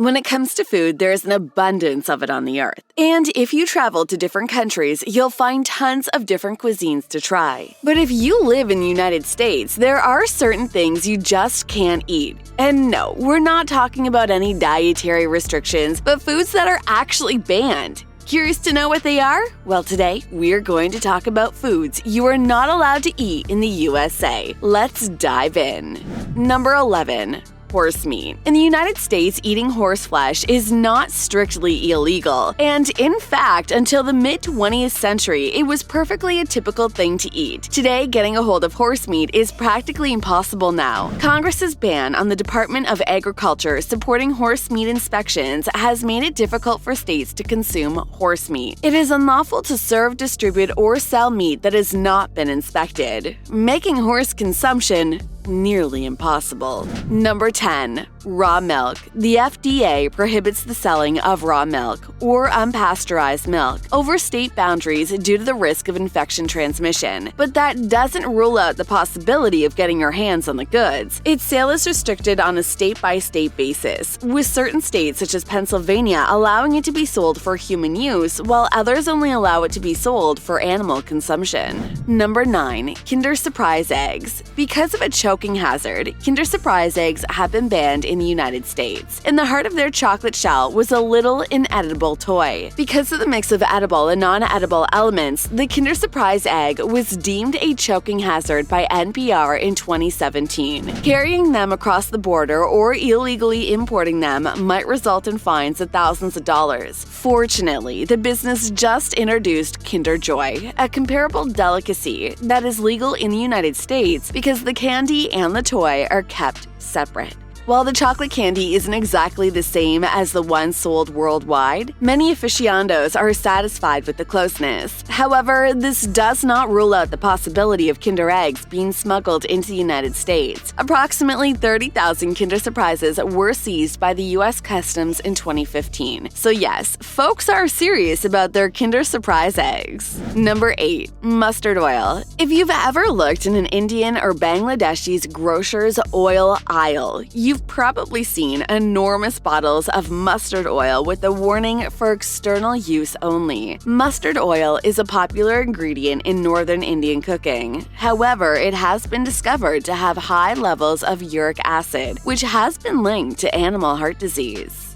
When it comes to food, there is an abundance of it on the earth. And if you travel to different countries, you'll find tons of different cuisines to try. But if you live in the United States, there are certain things you just can't eat. And no, we're not talking about any dietary restrictions, but foods that are actually banned. Curious to know what they are? Well, today we're going to talk about foods you are not allowed to eat in the USA. Let's dive in. Number 11. Horse meat. In the United States, eating horse flesh is not strictly illegal. And in fact, until the mid-20th century, it was perfectly a typical thing to eat. Today, getting a hold of horse meat is practically impossible now. Congress's ban on the Department of Agriculture supporting horse meat inspections has made it difficult for states to consume horse meat. It is unlawful to serve, distribute, or sell meat that has not been inspected, making horse consumption nearly impossible. Number 10. Raw milk. The FDA prohibits the selling of raw milk or unpasteurized milk over state boundaries due to the risk of infection transmission. But that doesn't rule out the possibility of getting your hands on the goods. Its sale is restricted on a state-by-state basis, with certain states such as Pennsylvania allowing it to be sold for human use, while others only allow it to be sold for animal consumption. Number 9. Kinder Surprise eggs. Because of a choking hazard, Kinder Surprise eggs have been banned in the United States. In the heart of their chocolate shell was a little inedible toy. Because of the mix of edible and non-edible elements, the Kinder Surprise egg was deemed a choking hazard by NPR in 2017. Carrying them across the border or illegally importing them might result in fines of thousands of dollars. Fortunately, the business just introduced Kinder Joy, a comparable delicacy that is legal in the United States because the candy and the toy are kept separate. While the chocolate candy isn't exactly the same as the one sold worldwide, many aficionados are satisfied with the closeness. However, this does not rule out the possibility of Kinder eggs being smuggled into the United States. Approximately 30,000 Kinder Surprises were seized by the U.S. Customs in 2015. So yes, folks are serious about their Kinder Surprise eggs. Number 8. Mustard oil. If you've ever looked in an Indian or Bangladeshi's grocer's oil aisle, you've probably seen enormous bottles of mustard oil with the warning for external use only. Mustard oil is a popular ingredient in northern Indian cooking. However, it has been discovered to have high levels of uric acid, which has been linked to animal heart disease.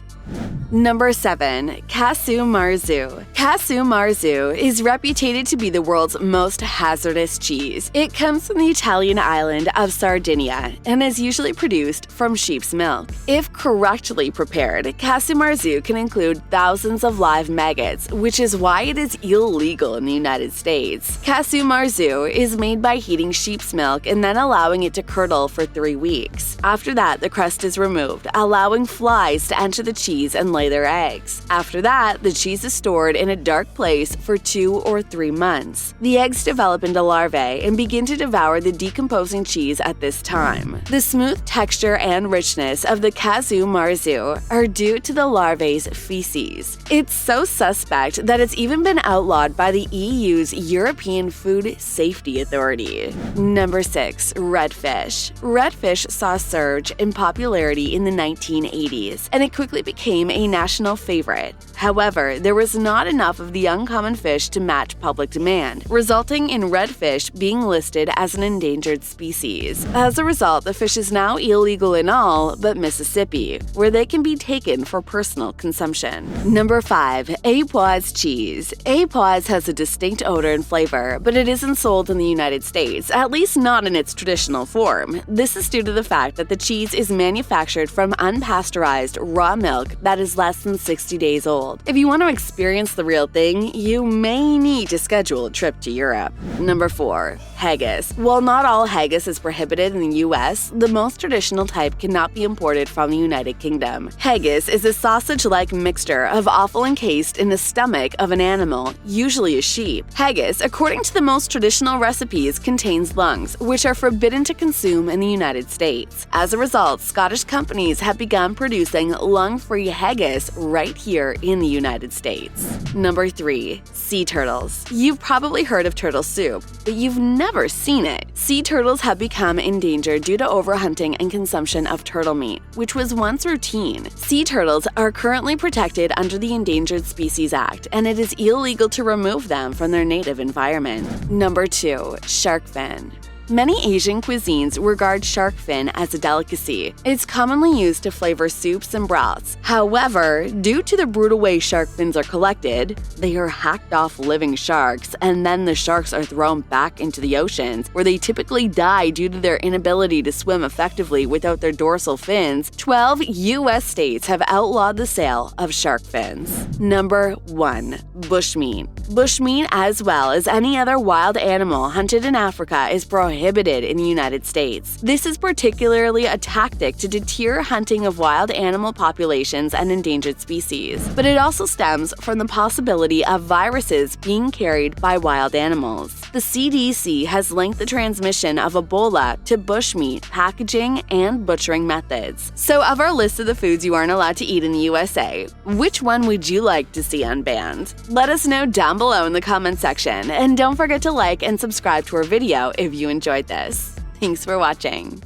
Number 7. Kasu Marzu. Kasu Marzu is reputed to be the world's most hazardous cheese. It comes from the Italian island of Sardinia and is usually produced from sheep's milk. If correctly prepared, Kasu Marzu can include thousands of live maggots, which is why it is illegal in the United States. Kasu Marzu is made by heating sheep's milk and then allowing it to curdle for 3 weeks. After that, the crust is removed, allowing flies to enter the cheese and lay their eggs. After that, the cheese is stored in a dark place for 2 or 3 months. The eggs develop into larvae and begin to devour the decomposing cheese at this time. The smooth texture and richness of the Kasu Marzu are due to the larvae's feces. It's so suspect that it's even been outlawed by the EU's European Food Safety Authority. Number 6. Redfish. Redfish saw a surge in popularity in the 1980s, and it quickly became a national favorite. However, there was not enough of the uncommon fish to match public demand, resulting in redfish being listed as an endangered species. As a result, the fish is now illegal in all but Mississippi, where they can be taken for personal consumption. Number 5. Apois Cheese. Apois has a distinct odor and flavor, but it isn't sold in the United States, at least not in its traditional form. This is due to the fact that the cheese is manufactured from unpasteurized raw milk that is less than 60 days old. If you want to experience the real thing, you may need to schedule a trip to Europe. Number 4. Haggis. While not all haggis is prohibited in the US, the most traditional type cannot be imported from the United Kingdom. Haggis is a sausage-like mixture of offal encased in the stomach of an animal, usually a sheep. Haggis, according to the most traditional recipes, contains lungs, which are forbidden to consume in the United States. As a result, Scottish companies have begun producing lung-free haggis right here in the United States. Number 3. Sea turtles. You've probably heard of turtle soup, but you've never never seen it. Sea turtles have become endangered due to overhunting and consumption of turtle meat, which was once routine. Sea turtles are currently protected under the Endangered Species Act, and it is illegal to remove them from their native environment. Number 2. Shark fin. Many Asian cuisines regard shark fin as a delicacy. It's commonly used to flavor soups and broths. However, due to the brutal way shark fins are collected, they are hacked off living sharks, and then the sharks are thrown back into the oceans, where they typically die due to their inability to swim effectively without their dorsal fins. 12 U.S. states have outlawed the sale of shark fins. Number 1. Bushmeat. Bushmeat, as well as any other wild animal hunted in Africa, is prohibited in the United States. This is particularly a tactic to deter hunting of wild animal populations and endangered species, but it also stems from the possibility of viruses being carried by wild animals. The CDC has linked the transmission of Ebola to bushmeat packaging and butchering methods. So, of our list of the foods you aren't allowed to eat in the USA, which one would you like to see unbanned? Let us know down below in the comment section, and don't forget to like and subscribe to our video if you enjoyed this. Thanks for watching.